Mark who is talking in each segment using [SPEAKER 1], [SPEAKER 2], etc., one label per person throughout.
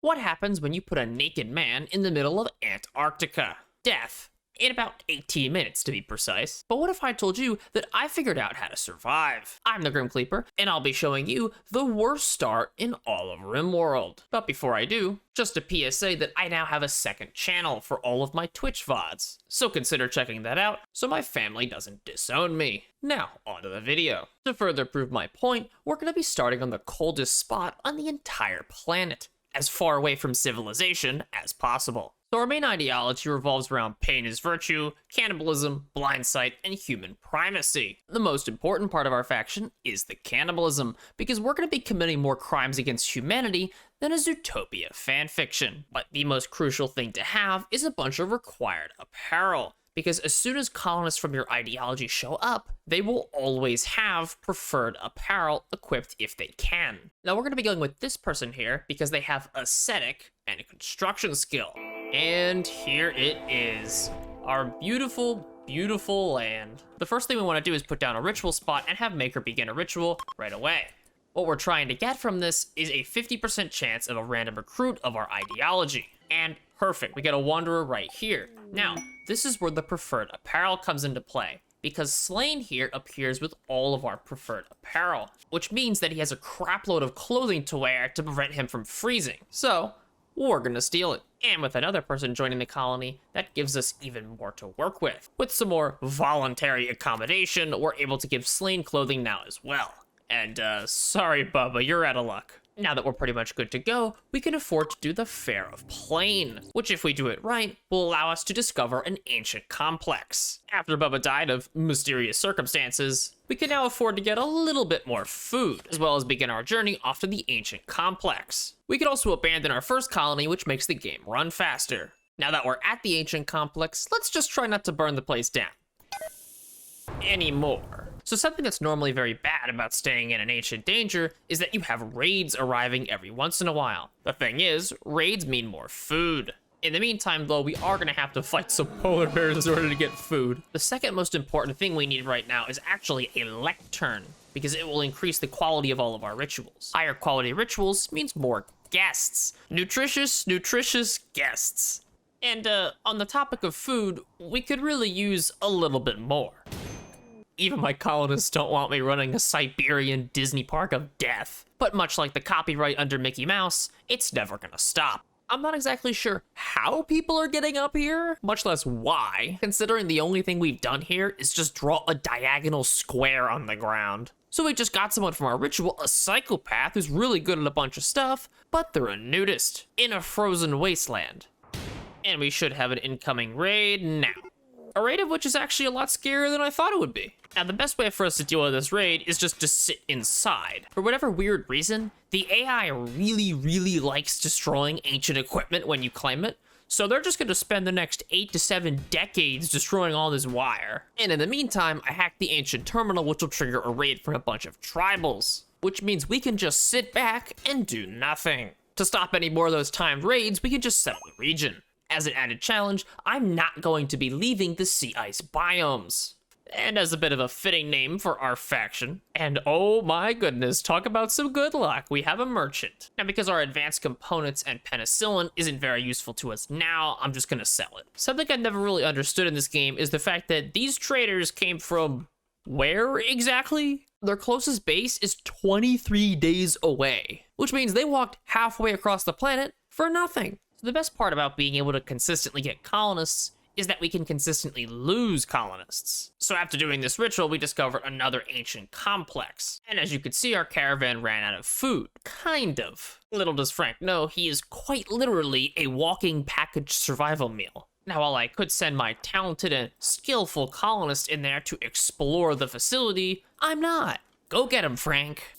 [SPEAKER 1] What happens when you put a naked man in the middle of Antarctica? Death. In about 18 minutes to be precise. But what if I told you that I figured out how to survive? I'm the Grim Kleaper, and I'll be showing you the worst start in all of Rimworld. But before I do, just a PSA that I now have a second channel for all of my Twitch VODs. So consider checking that out so my family doesn't disown me. Now, on to the video. To further prove my point, we're going to be starting on the coldest spot on the entire planet, as far away from civilization as possible. So our main ideology revolves around pain is virtue, cannibalism, blindsight, and human primacy. The most important part of our faction is the cannibalism, because we're going to be committing more crimes against humanity than a Zootopia fanfiction. But the most crucial thing to have is a bunch of required apparel, because as soon as colonists from your ideology show up, they will always have preferred apparel equipped if they can. Now we're going to be going with this person here because they have aesthetic and construction skill. And here it is, our beautiful, beautiful land. The first thing we want to do is put down a ritual spot and have Maker begin a ritual right away. What we're trying to get from this is a 50% chance of a random recruit of our ideology. And perfect, we get a wanderer right here. Now, this is where the preferred apparel comes into play, because Slain here appears with all of our preferred apparel, which means that he has a crapload of clothing to wear to prevent him from freezing. So, we're gonna steal it. And with another person joining the colony, that gives us even more to work with. With some more voluntary accommodation, we're able to give Slain clothing now as well. And sorry Bubba, you're out of luck. Now that we're pretty much good to go, we can afford to do the Fair of Plain, which if we do it right, will allow us to discover an ancient complex. After Bubba died of mysterious circumstances, we can now afford to get a little bit more food, as well as begin our journey off to the ancient complex. We can also abandon our first colony, which makes the game run faster. Now that we're at the ancient complex, let's just try not to burn the place down anymore. So something that's normally very bad about staying in an ancient danger is that you have raids arriving every once in a while. The thing is, raids mean more food. In the meantime, though, we are gonna have to fight some polar bears in order to get food. The second most important thing we need right now is actually a lectern, because it will increase the quality of all of our rituals. Higher quality rituals means more guests. Nutritious guests. And on the topic of food, we could really use a little bit more. Even my colonists don't want me running a Siberian Disney park of death. But much like the copyright under Mickey Mouse, it's never gonna stop. I'm not exactly sure how people are getting up here, much less why, considering the only thing we've done here is just draw a diagonal square on the ground. So we just got someone from our ritual, a psychopath who's really good at a bunch of stuff, but they're a nudist in a frozen wasteland. And we should have an incoming raid now. A raid of which is actually a lot scarier than I thought it would be. Now, the best way for us to deal with this raid is just to sit inside. For whatever weird reason, the AI really likes destroying ancient equipment when you claim it, so they're just gonna spend the next 8 to 7 decades destroying all this wire. And in the meantime, I hacked the ancient terminal, which will trigger a raid from a bunch of tribals, which means we can just sit back and do nothing. To stop any more of those timed raids, we can just settle the region. As an added challenge, I'm not going to be leaving the sea ice biomes. And as a bit of a fitting name for our faction, and oh my goodness, talk about some good luck, we have a merchant. Now because our advanced components and penicillin isn't very useful to us now, I'm just gonna sell it. Something I've never really understood in this game is the fact that these traders came from where exactly? Their closest base is 23 days away, which means they walked halfway across the planet for nothing. So the best part about being able to consistently get colonists is that we can consistently lose colonists. So after doing this ritual, we discovered another ancient complex. And as you can see, our caravan ran out of food. Kind of. Little does Frank know, he is quite literally a walking packaged survival meal. Now, while I could send my talented and skillful colonists in there to explore the facility, I'm not. Go get him, Frank.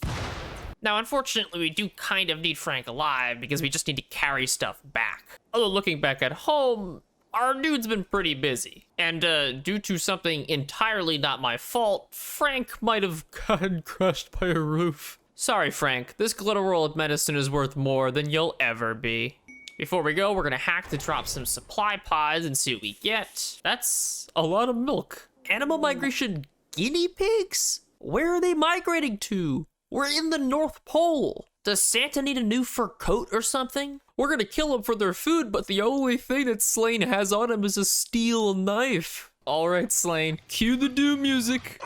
[SPEAKER 1] Now, unfortunately, we do kind of need Frank alive because we just need to carry stuff back. Although looking back at home, our dude's been pretty busy. And due to something entirely not my fault, Frank might have gotten crushed by a roof. Sorry, Frank, this glitter roll of medicine is worth more than you'll ever be. Before we go, we're gonna hack to drop some supply pods and see what we get. That's a lot of milk. Animal migration guinea pigs? Where are they migrating to? We're in the North Pole. Does Santa need a new fur coat or something? We're gonna kill him for their food, but the only thing that Slain has on him is a steel knife. All right, Slain, cue the doom music.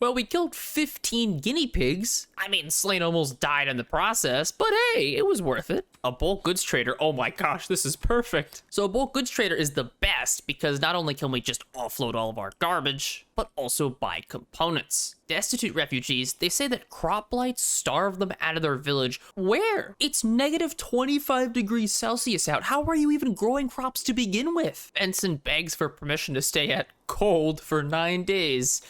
[SPEAKER 1] Well, we killed 15 guinea pigs. I mean, Slain almost died in the process, but hey, it was worth it. A bulk goods trader, oh my gosh, this is perfect. So a bulk goods trader is the best because not only can we just offload all of our garbage, but also buy components. Destitute refugees, they say that crop blights starve them out of their village. Where? It's negative 25 degrees Celsius out. How are you even growing crops to begin with? Benson begs for permission to stay at cold for 9 days.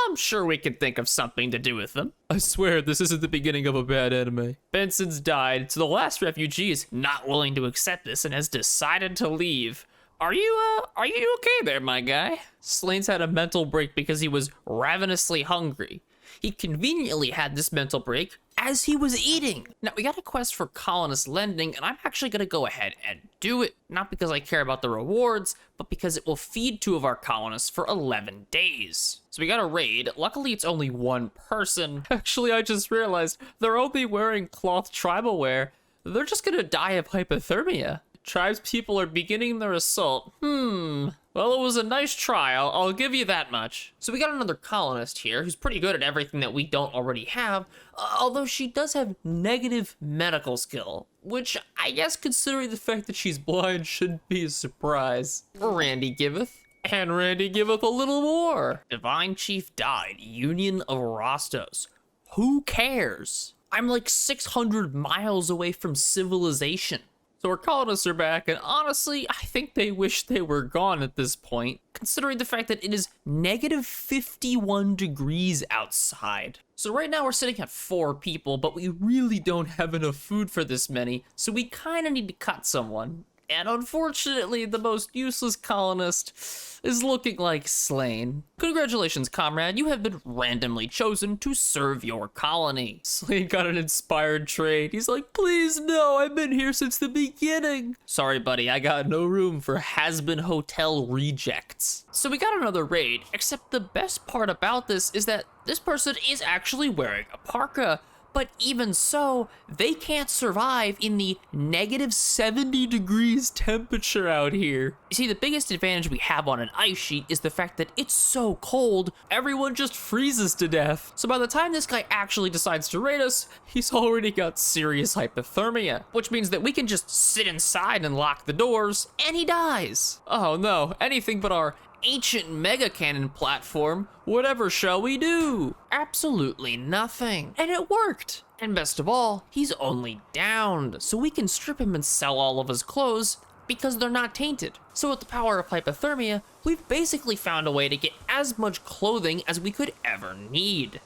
[SPEAKER 1] I'm sure we can think of something to do with them. I swear this isn't the beginning of a bad anime. Benson's died, so the last refugee is not willing to accept this and has decided to leave. Are you okay there, my guy? Slane's had a mental break because he was ravenously hungry. He conveniently had this mental break as he was eating. Now, we got a quest for colonist lending, and I'm actually gonna go ahead and do it. Not because I care about the rewards, but because it will feed 2 of our colonists for 11 days. So we got a raid. Luckily, it's only 1 person. Actually, I just realized they're only wearing cloth tribal wear. They're just gonna die of hypothermia. Tribes people are beginning their assault. Well, it was a nice trial, I'll give you that much. So we got another colonist here who's pretty good at everything that we don't already have, although she does have negative medical skill, which I guess considering the fact that she's blind shouldn't be a surprise. Randy giveth. And Randy giveth a little more. Divine Chief died, Union of Rostos. Who cares? I'm like 600 miles away from civilization. So our colonists are back, and honestly, I think they wish they were gone at this point, considering the fact that it is negative 51 degrees outside. So right now we're sitting at 4 people, but we really don't have enough food for this many, so we kind of need to cut someone. And unfortunately, the most useless colonist is looking like Slain. Congratulations, comrade, you have been randomly chosen to serve your colony. Slain got an inspired trade. He's like, please no, I've been here since the beginning. Sorry, buddy, I got no room for has-been hotel rejects. So we got another raid, except the best part about this is that this person is actually wearing a parka. But even so, they can't survive in the negative 70 degrees temperature out here. You see, the biggest advantage we have on an ice sheet is the fact that it's so cold, everyone just freezes to death. So by the time this guy actually decides to raid us, he's already got serious hypothermia, which means that we can just sit inside and lock the doors, and he dies. Oh no, anything but our ancient mega cannon platform. Whatever shall we do? Absolutely nothing. And it worked. And best of all, he's only downed, so we can strip him and sell all of his clothes because they're not tainted. So with the power of hypothermia, we've basically found a way to get as much clothing as we could ever need.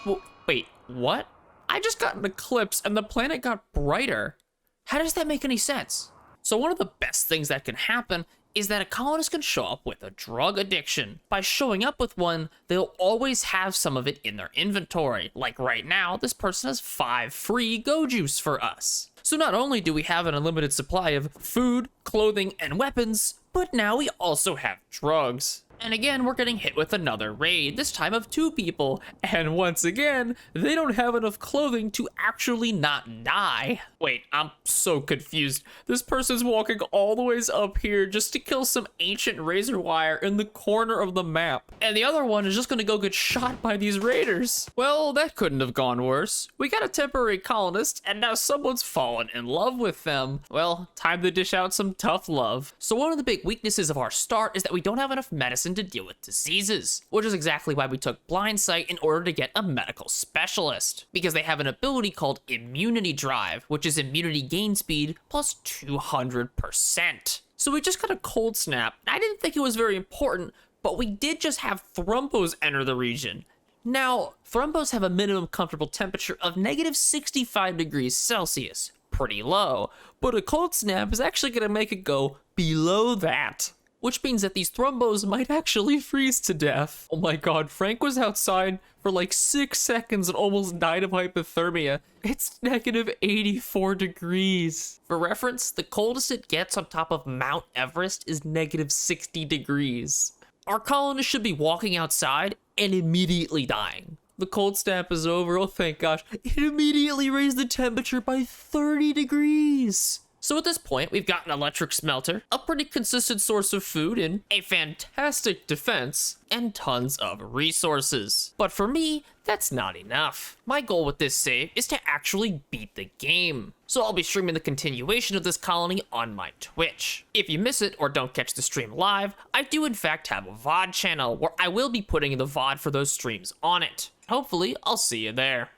[SPEAKER 1] Well, wait, what? I just got an eclipse and the planet got brighter. How does that make any sense? So one of the best things that can happen is that a colonist can show up with a drug addiction. By showing up with one, they'll always have some of it in their inventory. Like right now, this person has 5 free go juice for us. So not only do we have an unlimited supply of food, clothing, and weapons, but now we also have drugs. And again, we're getting hit with another raid, this time of 2 people. And once again, they don't have enough clothing to actually not die. Wait, I'm so confused. This person's walking all the ways up here just to kill some ancient razor wire in the corner of the map. And the other one is just gonna go get shot by these raiders. Well, that couldn't have gone worse. We got a temporary colonist, and now someone's fallen in love with them. Well, time to dish out some tough love. So one of the big weaknesses of our start is that we don't have enough medicine to deal with diseases, which is exactly why we took blind sight in order to get a medical specialist, because they have an ability called immunity drive, which is immunity gain speed plus 200%. So we just got a cold snap. I didn't think it was very important, but we did just have thrumbos enter the region. Now, thrumbos have a minimum comfortable temperature of negative 65 degrees Celsius, pretty low, but a cold snap is actually going to make it go below that. Which means that these thrumbos might actually freeze to death. Oh my god, Frank was outside for like 6 seconds and almost died of hypothermia. It's negative 84 degrees. For reference, the coldest it gets on top of Mount Everest is negative 60 degrees. Our colonists should be walking outside and immediately dying. the cold snap is over. Oh, thank gosh. It immediately raised the temperature by 30 degrees. So at this point, we've got an electric smelter, a pretty consistent source of food, and a fantastic defense, and tons of resources. But for me, that's not enough. My goal with this save is to actually beat the game. So I'll be streaming the continuation of this colony on my Twitch. If you miss it or don't catch the stream live, I do in fact have a VOD channel where I will be putting the VOD for those streams on it. Hopefully, I'll see you there.